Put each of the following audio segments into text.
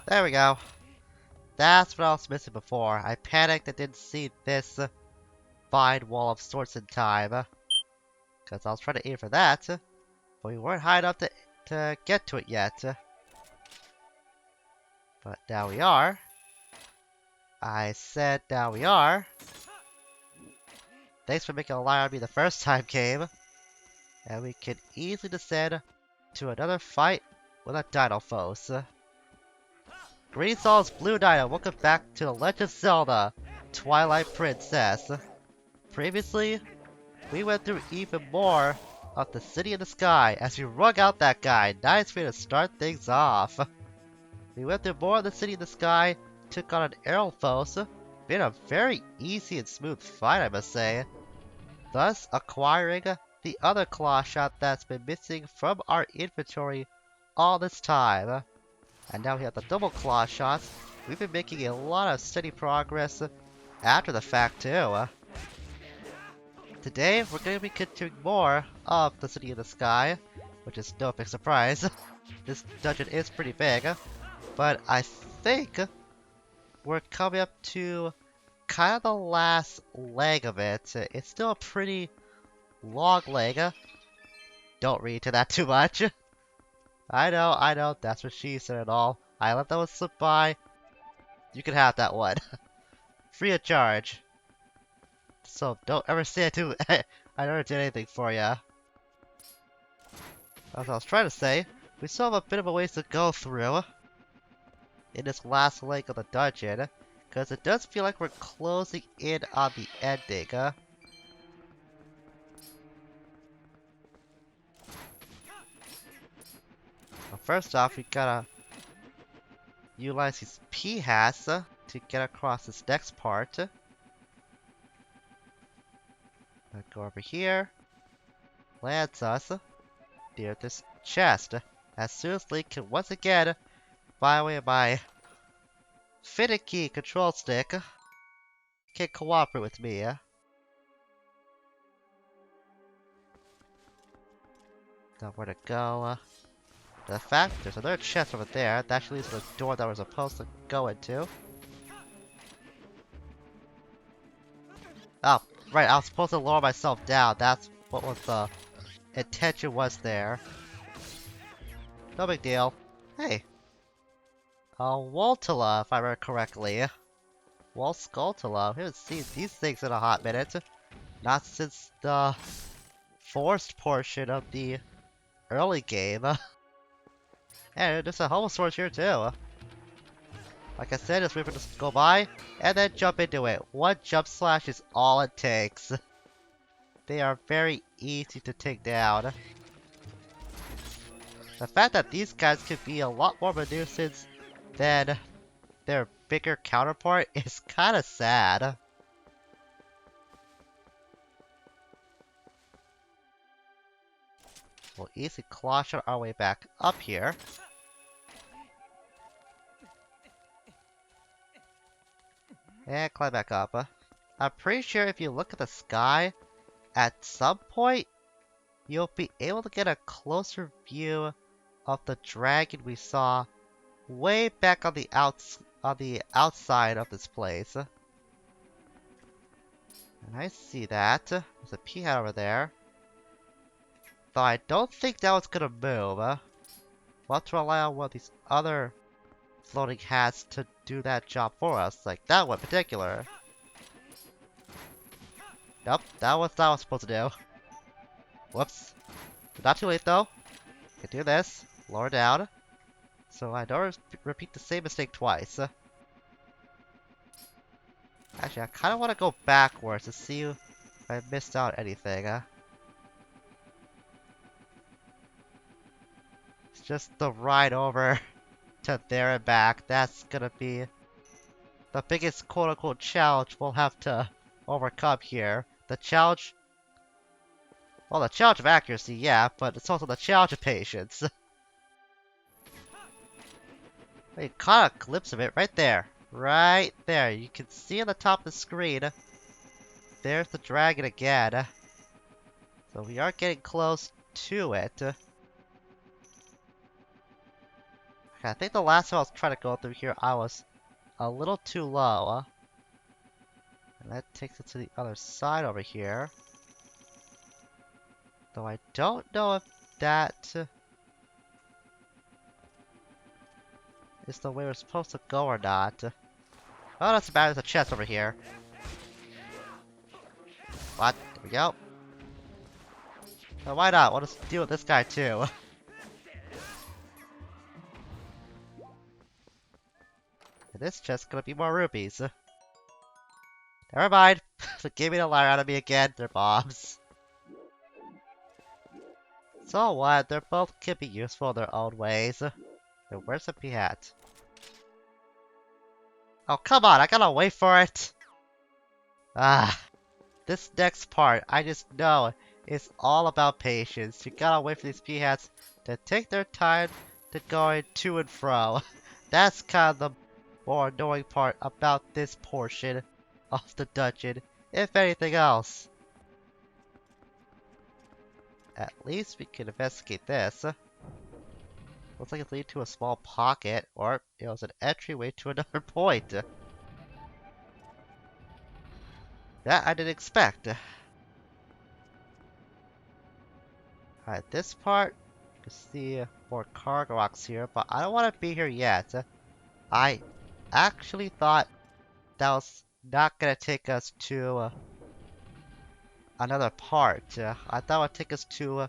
There we go. That's what I was missing before. I panicked and didn't see this fine wall of sorts in time. Because I was trying to aim for that. But we weren't high enough to get to it yet. But now we are. I said now we are. Thanks for making a lie on me the first time, game. And we can easily descend to another fight with a Dino Foes. Green Soul's Blue Dino, welcome back to The Legend of Zelda, Twilight Princess. Previously, we went through even more of the City in the Sky as we wrung out that guy. Nice way to start things off. We went through more of the City in the Sky, took on an Aerophos. Been a very easy and smooth fight, I must say. Thus, acquiring the other claw shot that's been missing from our inventory all this time. And now we have the double claw shots. We've been making a lot of steady progress after the fact too. Today, we're going to be continuing more of the City in the Sky, which is no big surprise. This dungeon is pretty big, but I think we're coming up to kind of the last leg of it. It's still a pretty long leg. Don't read into that too much. I know, that's what she said and all. I let that one slip by. You can have that one. Free of charge. So don't ever say it to I never did anything for ya. As I was trying to say, we still have a bit of a ways to go through in this last leg of the dungeon, because it does feel like we're closing in on the ending. Well, first off, we gotta utilize these P-hats to get across this next part. Go over here. Lands us near this chest. As soon as Link can once again, by way of my finicky control stick, can cooperate with me. Now where to go? The fact there's another chest over there. That actually leads to the door that we're supposed to go into. Oh, right, I was supposed to lower myself down. That's what was the intention was there. No big deal. Hey. Waltula, if I remember correctly. Walskultula. We haven't seen these things in a hot minute. Not since the forced portion of the early game. And there's a homo source here too. Like I said, just wait for this to go by, and then jump into it. One jump slash is all it takes. They are very easy to take down. The fact that these guys could be a lot more nuisance than their bigger counterpart is kinda sad. We'll easily claw shot our way back up here. And climb back up. I'm pretty sure if you look at the sky, at some point, you'll be able to get a closer view of the dragon we saw way back on the outside of this place. And I see that. There's a P-hat over there. Though I don't think that one's gonna move. We'll have to rely on one of these other floating hats to do that job for us, like that one in particular. Nope, that was not what I was supposed to do. Whoops. Not too late though. Can do this. Lower down. So I don't repeat the same mistake twice. Actually, I kind of want to go backwards to see if I missed out anything. It's just the ride over to there and back. That's gonna be the biggest quote-unquote challenge we'll have to overcome here. The challenge... Well, the challenge of accuracy, yeah, but it's also the challenge of patience. You caught a glimpse of it right there. Right there. You can see on the top of the screen. There's the dragon again. So we are getting close to it. I Okay, I think the last time I was trying to go through here, I was a little too low. And that takes it to the other side over here. Though I don't know if that is the way we're supposed to go or not. Oh, that's bad. There's a chest over here. What? There we go. Why not? We'll just deal with this guy too. And this chest's gonna be more rupees. Never mind. They gave me the liar out of me again. They're bombs. So what? They're both could be useful in their own ways. And where's the pea hat? Oh, come on. I gotta wait for it. Ah. This next part, I just know, is all about patience. You gotta wait for these pea hats to take their time to going to and fro. That's kind of the more annoying part about this portion of the dungeon, if anything else. At least we can investigate this. Looks like it's leading to a small pocket, or it was an entryway to another point. That I didn't expect. Alright, this part, you can see more cargo rocks here, but I don't want to be here yet. I actually thought that was not going to take us to another part. I thought it would take us to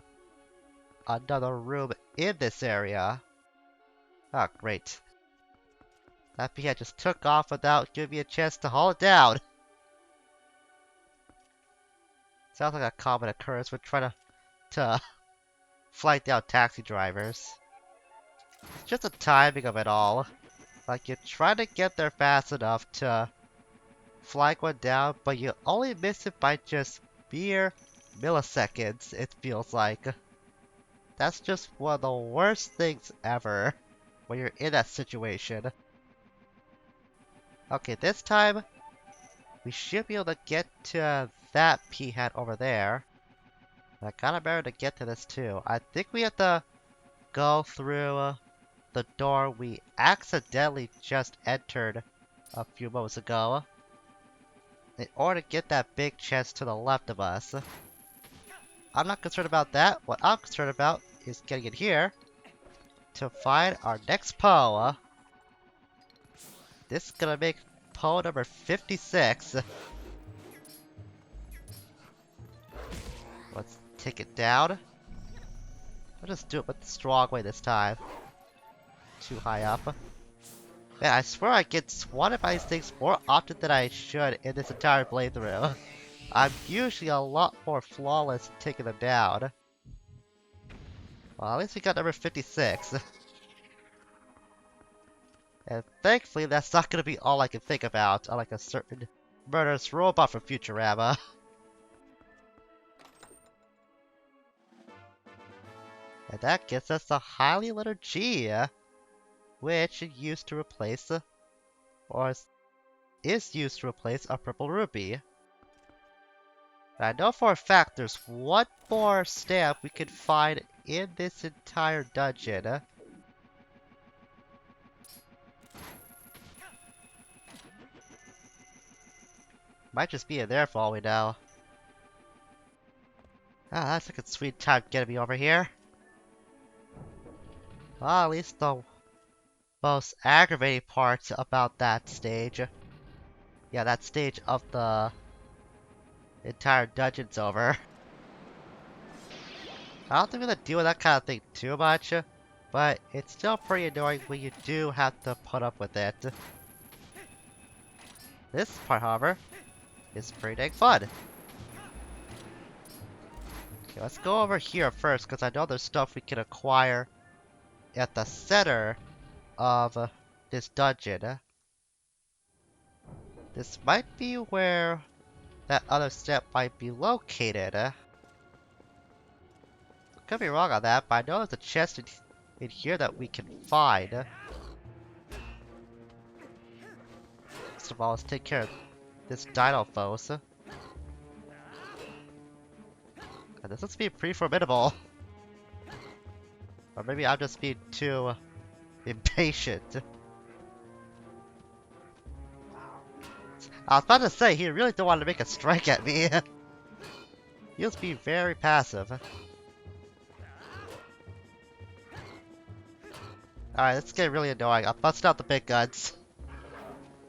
another room in this area. Oh, great. That beehive just took off without giving me a chance to haul it down. Sounds like a common occurrence when trying to flag down taxi drivers. It's just the timing of it all. Like, you try to get there fast enough to flag one down, but you only miss it by just mere milliseconds, it feels like. That's just one of the worst things ever when you're in that situation. Okay, this time, we should be able to get to that pea hat over there. I gotta remember to get to this too. I think we have to go through the door we accidentally just entered a few moments ago in order to get that big chest to the left of us. I'm not concerned about that. What I'm concerned about is getting in here to find our next Poe. This is gonna make Poe number 56. Let's take it down. I'll just do it with the strong way this time. Too high up. Man, I swear I get swatted by these things more often than I should in this entire playthrough. I'm usually a lot more flawless at taking them down. Well, at least we got number 56. And thankfully, that's not gonna be all I can think about, unlike a certain murderous robot from Futurama. And that gets us the highly letter G, which is used to replace, or is used to replace a purple ruby. And I know for a fact there's one more stamp we could find in this entire dungeon. Might just be in there for all we know. Ah, that's like a sweet time getting me over here. Well, at least the most aggravating part about that stage. Yeah, that stage of the entire dungeon's over. I don't think I'm gonna deal with that kind of thing too much, but it's still pretty annoying when you do have to put up with it. This part, however, is pretty dang fun. Okay, let's go over here first, because I know there's stuff we can acquire at the center of this dungeon. This might be where that other step might be located. Could be wrong on that, but I know there's a chest in here that we can find. First of all, let's take care of this dino foes. And this looks to be pretty formidable. Or maybe I'm just being too impatient. I was about to say, he really don't want to make a strike at me. He was being very passive. Alright, this is getting really annoying. I'm busting out the big guns.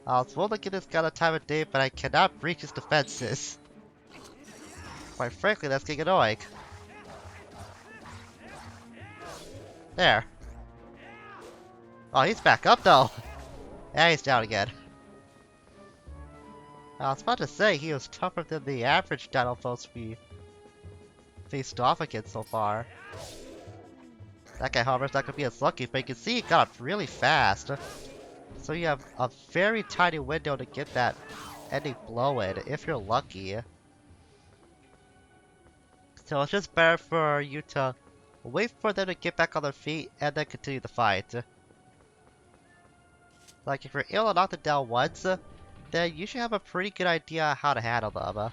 I was willing to give this guy the time of day, but I cannot breach his defenses. Quite frankly, that's getting annoying. There. Oh, he's back up though. Yeah, he's down again. I was about to say he was tougher than the average dino foes we faced off against so far. That guy, however, is not gonna be as lucky, but you can see he got up really fast. So you have a very tiny window to get that ending blow in, if you're lucky. So it's just better for you to wait for them to get back on their feet and then continue the fight. Like, if you're able to knock them down once, then you should have a pretty good idea how to handle them.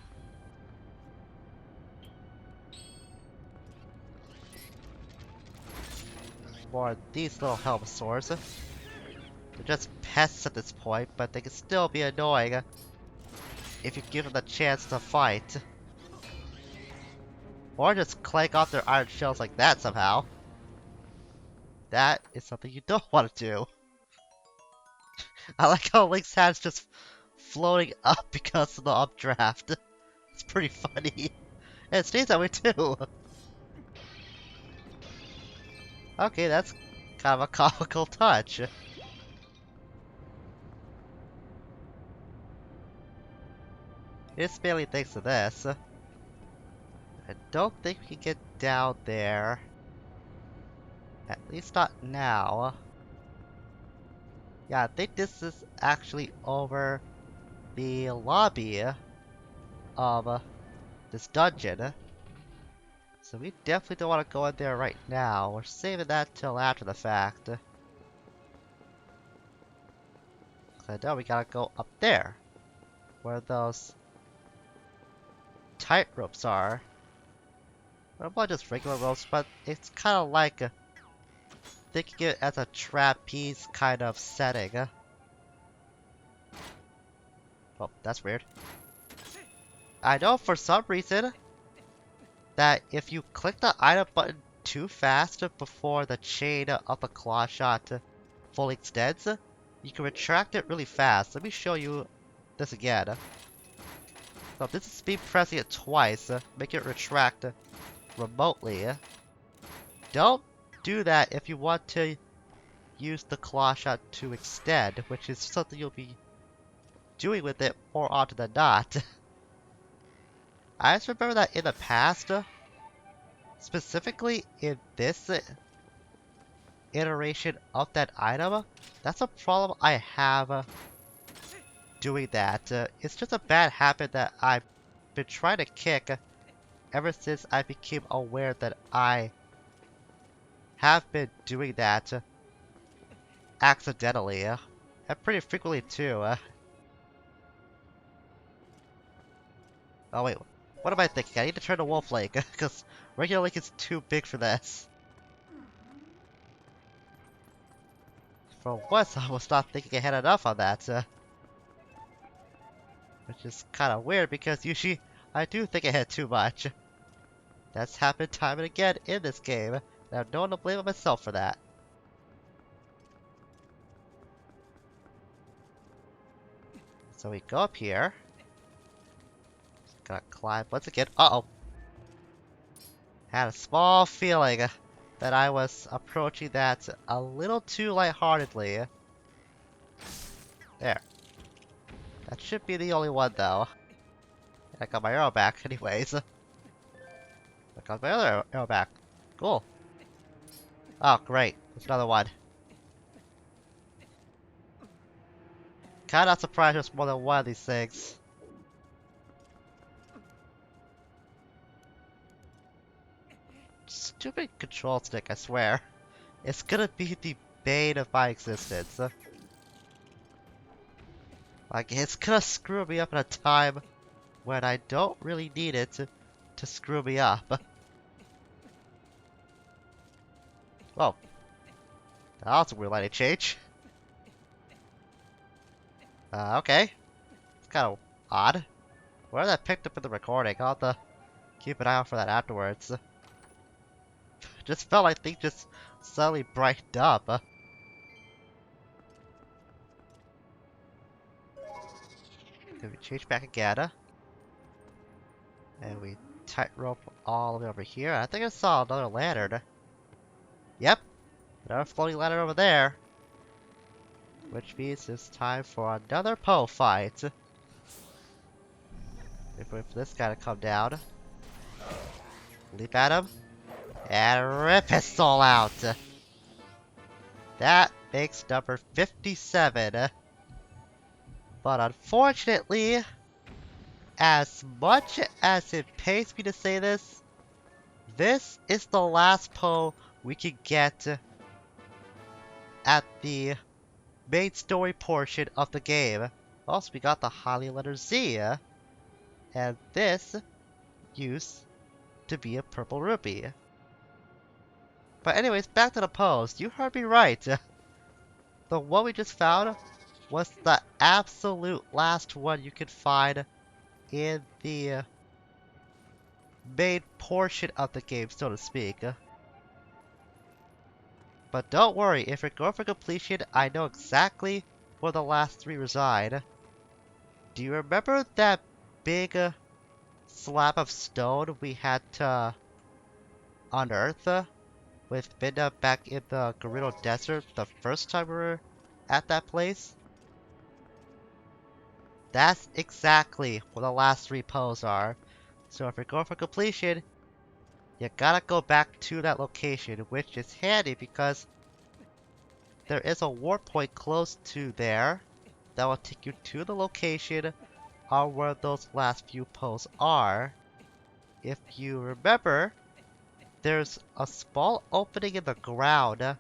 More of these little helmosaurs. They're just pests at this point, but they can still be annoying if you give them the chance to fight. Or just clank off their iron shells like that somehow. That is something you don't want to do. I like how Link's hand's just floating up because of the updraft. It's pretty funny. And it stays that way too. Okay, that's kind of a comical touch. It's mainly thanks to this. I don't think we can get down there. At least not now. Yeah, I think this is actually over the lobby of this dungeon. So we definitely don't want to go in there right now. We're saving that till after the fact. I know we gotta go up there, where those tight ropes are. Well, not just regular ropes, but it's kind of like thinking it as a trapeze kind of setting. Oh, that's weird. I know for some reason that if you click the item button too fast before the chain of the claw shot fully extends, you can retract it really fast. Let me show you this again. So this is me pressing it twice, make it retract remotely. Don't do that if you want to use the claw shot to extend, which is something you'll be doing with it more often than not. I just remember that in the past, specifically in this iteration of that item, that's a problem I have doing that. It's just a bad habit that I've been trying to kick ever since I became aware that I have been doing that accidentally, and pretty frequently too. Oh wait, what am I thinking? I need to turn to Wolf Link, because regular Link is too big for this. For once, I was not thinking ahead enough on that, which is kind of weird, because usually I do think ahead too much. That's happened time and again in this game, and I have no one to blame myself for that. So we go up here. Gotta climb once again. Uh-oh. Had a small feeling that I was approaching that a little too lightheartedly. There. That should be the only one, though. I got my arrow back, anyways. I got my other arrow back. Cool. Oh, great. There's another one. Kinda surprised there's more than one of these things. Stupid control stick, I swear. It's gonna be the bane of my existence. Like, it's gonna screw me up at a time when I don't really need it to screw me up. Whoa. That was a weird lighting change. Okay. It's kind of odd. Where that picked up in the recording, I'll have to keep an eye out for that afterwards. Just felt like things just suddenly brightened up. Then we change back again. And we tightrope all the way over here. I think I saw another lantern. Yep. Another floating lantern over there. Which means it's time for another Poe fight. Wait for this guy to come down. Leap at him. And rip his soul out. That makes number 57. But unfortunately, as much as it pains me to say this, this is the last Poe we can get at the main story portion of the game. Also, we got the Holly letter Z, and this used to be a purple rupee. But anyways, back to the Poes. You heard me right. The one we just found was the absolute last one you could find in the main portion of the game, so to speak. But don't worry, if you're going for completion, I know exactly where the last three reside. Do you remember that big slab of stone we had to unearth with Midna back in the Gerudo Desert the first time we were at that place? That's exactly where the last three Poes are. So if you're going for completion, you gotta go back to that location, which is handy because there is a warp point close to there that will take you to the location on where those last few Poes are. If you remember, there's a small opening in the ground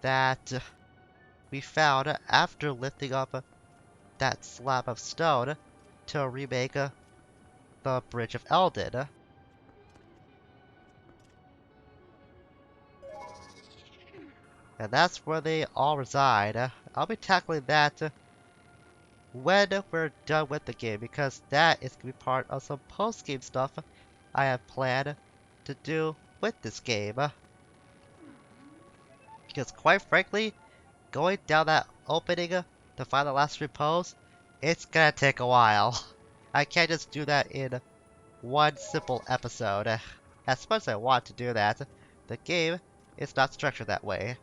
that we found after lifting up that slab of stone to remake the Bridge of Eldin. And that's where they all reside. I'll be tackling that when we're done with the game, because that is going to be part of some post-game stuff I have planned to do with this game. Because quite frankly, going down that opening to find the last three Poes, it's gonna take a while. I can't just do that in one simple episode. As much as I want to do that, the game is not structured that way.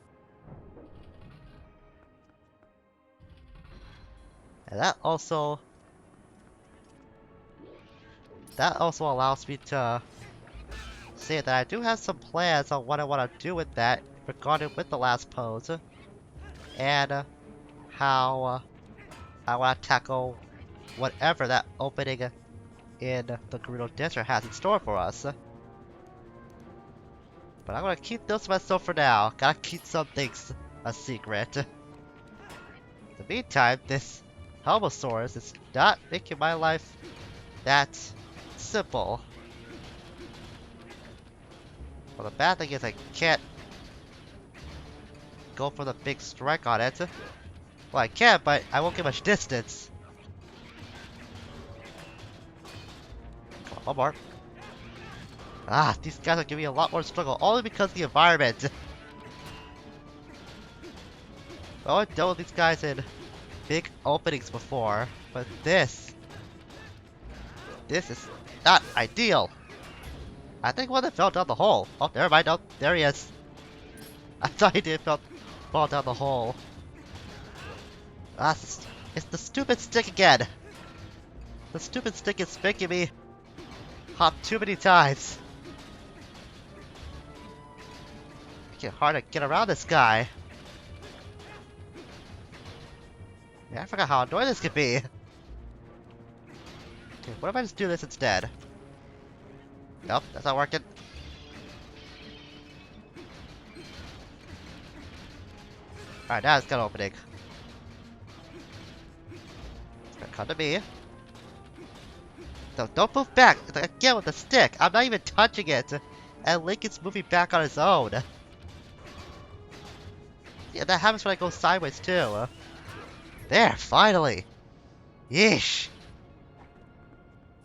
And that also allows me to say that I do have some plans on what I want to do with that regarding with the last Poes, and how I want to tackle whatever that opening in the Gerudo Desert has in store for us. But I'm gonna keep those to myself for now. Gotta keep some things a secret. In the meantime, this Helmosaurus is not making my life that simple. Well, the bad thing is I can't go for the big strike on it. Well, I can, but I won't get much distance. Come on, one more. Ah, these guys are giving me a lot more struggle, only because of the environment. Well, I've dealt with these guys in big openings before, but this is not ideal. I think one that fell down the hole. Oh, never mind. Oh, there he is. I thought he did fall down the hole. Ah, it's the stupid stick again. The stupid stick is making me hop too many times. It's hard to get around this guy. Yeah, I forgot how annoying this could be. Okay, what if I just do this instead? Nope, that's not working. Alright, now it's got an opening. It's gonna come to me. No, don't move back! Again with the stick! I'm not even touching it! And Link is moving back on his own. Yeah, that happens when I go sideways too. There, finally! Yeesh!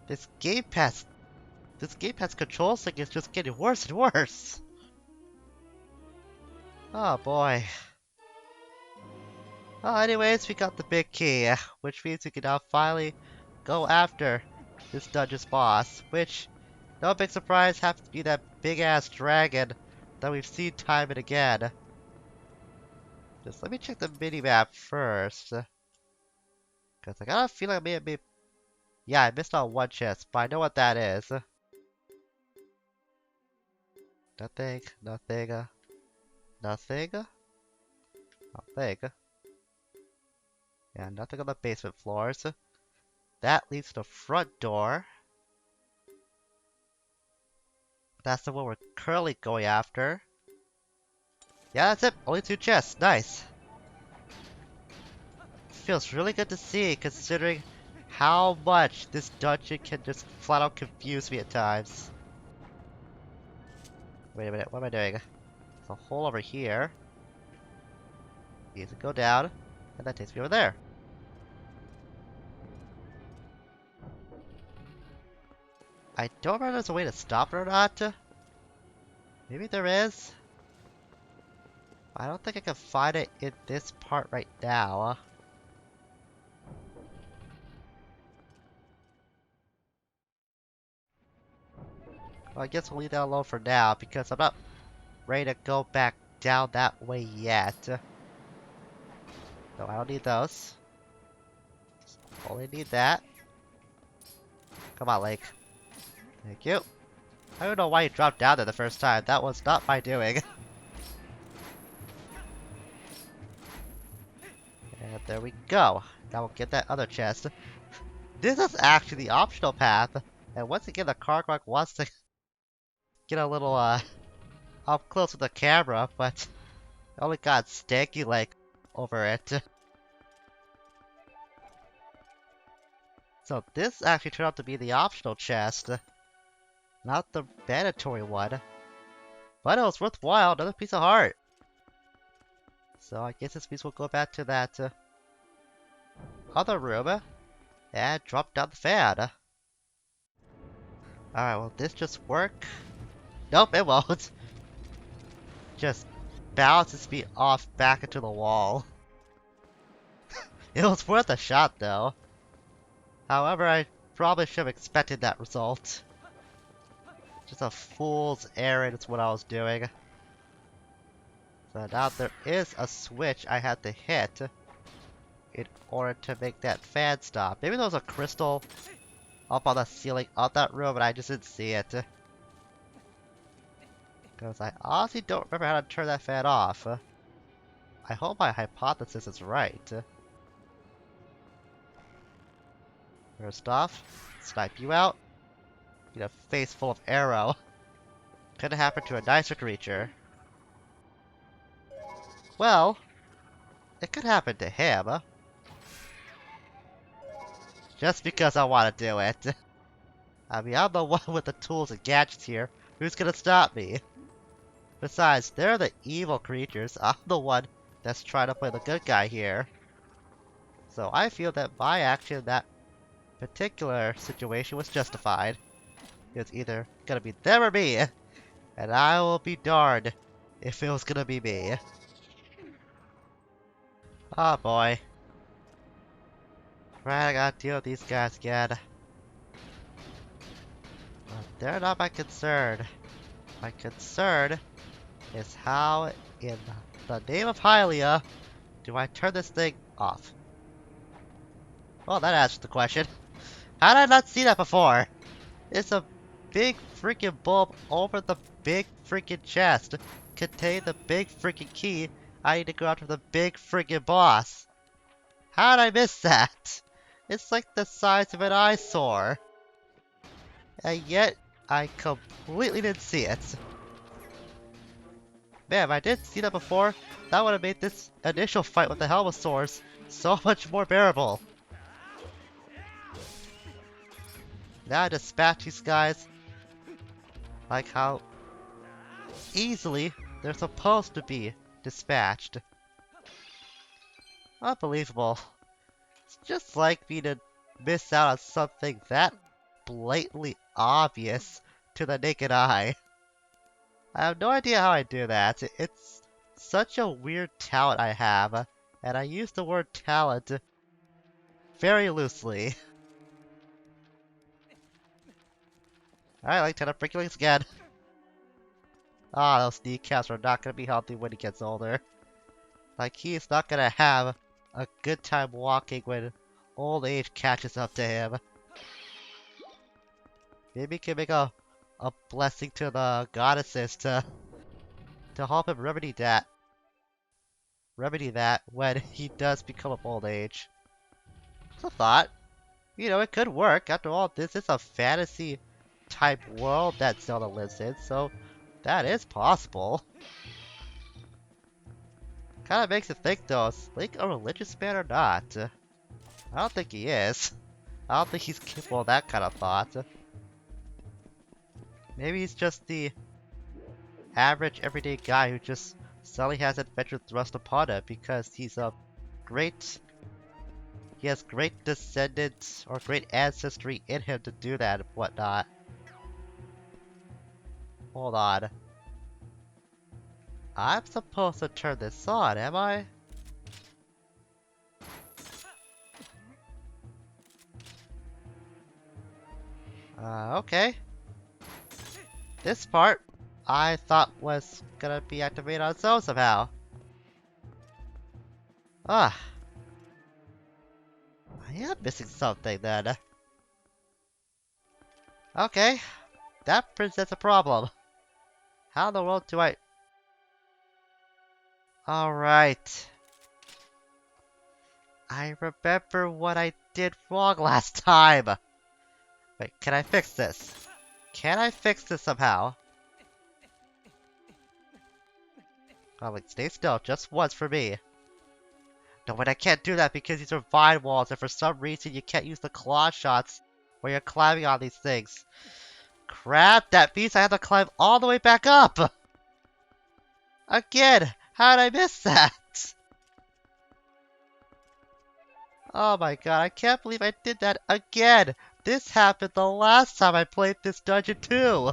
This gamepad's control stick is just getting worse and worse. Oh boy. Well, anyways, we got the big key, which means we can now finally go after this dungeon's boss, which, no big surprise, happens to be that big-ass dragon that we've seen time and again. Just let me check the mini-map first. Because I got a feeling I may have made... Yeah, I missed out one chest, but I know what that is. Nothing, nothing, nothing, nothing. Yeah, nothing on the basement floors. That leads to the front door. That's the one we're currently going after. Yeah, that's it. Only 2 chests. Nice. Feels really good to see, considering how much this dungeon can just flat out confuse me at times. Wait a minute, what am I doing? There's a hole over here. Need to go down, and that takes me over there. I don't remember if there's a way to stop it or not. Maybe there is. I don't think I can find it in this part right now. Well, I guess we'll leave that alone for now, because I'm not ready to go back down that way yet. No, I don't need those. Only need that. Come on, Lake. Thank you. I don't know why you dropped down there the first time. That was not my doing. And there we go. Now we'll get that other chest. This is actually the optional path. And once again, the Kargok wants to get a little, up close with the camera, but I only got stanky leg over it. So this actually turned out to be the optional chest, not the mandatory one. But it was worthwhile, another piece of heart. So I guess this means we'll go back to that other room and drop down the fan. Alright, will this just work? Nope, it won't. Just bounces me off back into the wall. It was worth a shot though. However, I probably should have expected that result. Just a fool's errand is what I was doing. So now there is a switch I had to hit in order to make that fan stop. Maybe there was a crystal up on the ceiling of that room and I just didn't see it. Because I honestly don't remember how to turn that fan off. I hope my hypothesis is right. First off, snipe you out. Get a face full of arrow. Could have happened to a nicer creature. Well, it could happen to him. Just because I want to do it. I mean, I'm the one with the tools and gadgets here. Who's gonna stop me? Besides, they're the evil creatures. I'm the one that's trying to play the good guy here. So I feel that my action in that particular situation was justified. It's either gonna be them or me. And I will be darned if it was gonna be me. Oh boy. Right, I gotta deal with these guys again. But they're not my concern. My concern is how, in the name of Hylia, do I turn this thing off? Well, that answers the question. How did I not see that before? It's a big freaking bulb over the big freaking chest containing the big freaking key I need to go after the big freaking boss. How did I miss that? It's like the size of an eyesore. And yet, I completely didn't see it. Man, if I did see that before, that would have made this initial fight with the Helmosaurs so much more bearable. Now I dispatch these guys like how easily they're supposed to be dispatched. Unbelievable. It's just like me to miss out on something that blatantly obvious to the naked eye. I have no idea how I do that. It's such a weird talent I have, and I use the word talent very loosely. Alright, like 10 up breaking legs again. Ah, those kneecaps are not gonna be healthy when he gets older. Like, he's not gonna have a good time walking when old age catches up to him. Maybe he can make a blessing to the goddesses to help him remedy that. Remedy that when he does become of old age. It's a thought. You know, it could work. After all, this is a fantasy type world that Zelda lives in, so that is possible. Kinda makes you think though, is Link a religious man or not? I don't think he is. I don't think he's capable of that kind of thought. Maybe he's just the average everyday guy who just suddenly has adventure thrust upon him because he's a great... He has great descendants or great ancestry in him to do that and whatnot. Hold on. I'm supposed to turn this on, am I? Okay. This part, I thought was gonna be activated on its own somehow. Ah. I am missing something then. Okay. That presents a problem. How in the world do I... Alright. I remember what I did wrong last time. Wait, can I fix this? Can I fix this somehow? Oh, like, stay still just once for me. No, but I can't do that because these are vine walls, and for some reason you can't use the claw shots when you're climbing on these things. Crap, that means I have to climb all the way back up! Again! How did I miss that? Oh my god, I can't believe I did that again! This happened the last time I played this dungeon too!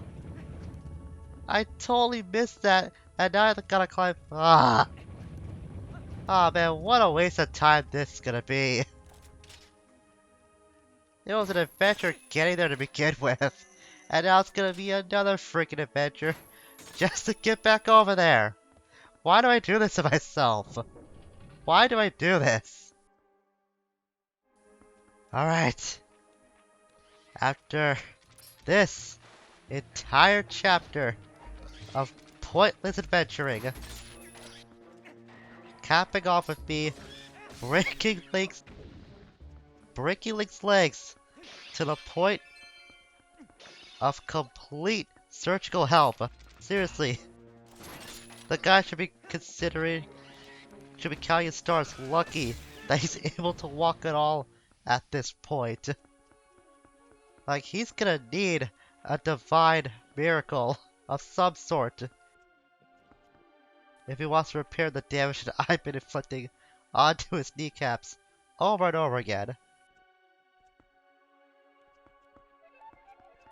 I totally missed that, and now I gotta climb... Ah! Oh man, what a waste of time this is gonna be. It was an adventure getting there to begin with, and now it's gonna be another freaking adventure just to get back over there. Why do I do this to myself? Why do I do this? Alright. After this entire chapter of pointless adventuring, capping off with me breaking Link's legs to the point of complete surgical help. Seriously, the guy should be counting his stars lucky that he's able to walk at all at this point. Like, he's gonna need a divine miracle of some sort if he wants to repair the damage that I've been inflicting onto his kneecaps over and over again.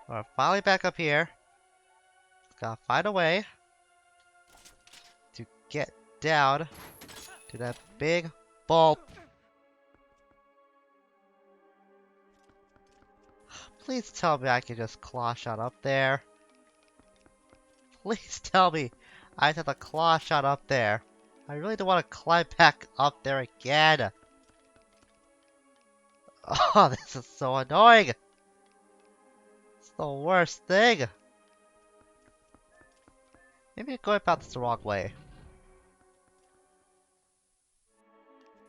We're finally back up here. Gotta find a way to get down to that big ball. Please tell me I can just claw shot up there. Please tell me I have a claw shot up there. I really don't want to climb back up there again. Oh, this is so annoying. It's the worst thing. Maybe I'm going about this the wrong way.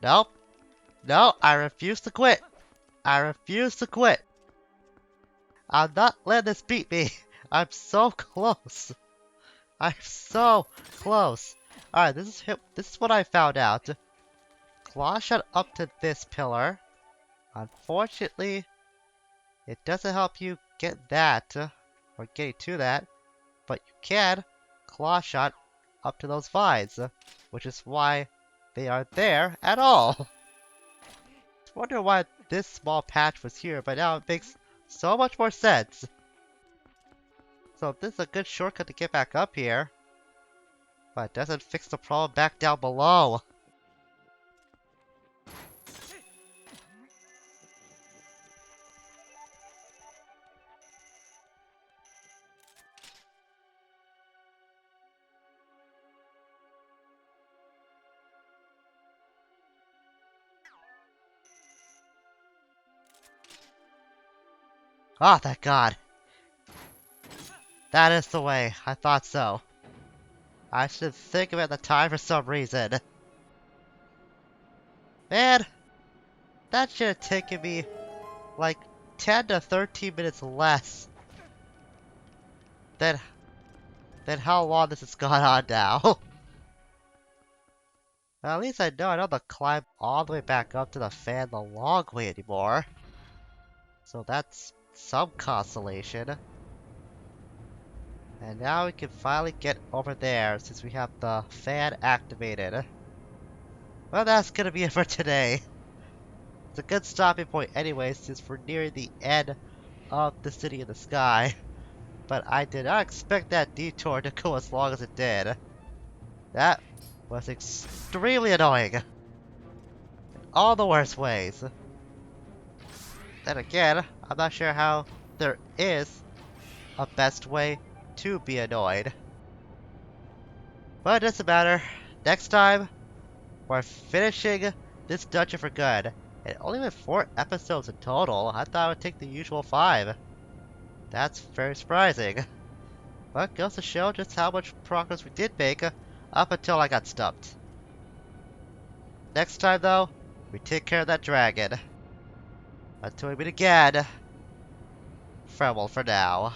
Nope. No, I refuse to quit. I refuse to quit. I'm not letting this beat me. I'm so close. I'm so close. Alright, this is what I found out. Claw shot up to this pillar. Unfortunately, it doesn't help you get that, or getting to that, but you can claw shot up to those vines, which is why they are there at all. wonder why this small patch was here, but now it makes so much more sense. So this is a good shortcut to get back up here. But it doesn't fix the problem back down below. Ah, thank God. That is the way. I thought so. I should think of it at the time for some reason. Man, that should have taken me like 10 to 13 minutes less than, than how long this has gone on now. Well, at least I know I don't have to climb all the way back up to the fan the long way anymore. So that's some consolation. And now we can finally get over there since we have the fan activated. Well, that's gonna be it for today. It's a good stopping point anyway since we're nearing the end of the city in the sky. But I did not expect that detour to go as long as it did. That was extremely annoying. In all the worst ways. Then again, I'm not sure how there is a best way to be annoyed. But it doesn't matter. Next time, we're finishing this dungeon for good. It only went 4 episodes in total. I thought it would take the usual 5. That's very surprising. But goes to show just how much progress we did make up until I got stumped. Next time though, we take care of that dragon. Until we meet again, farewell for now.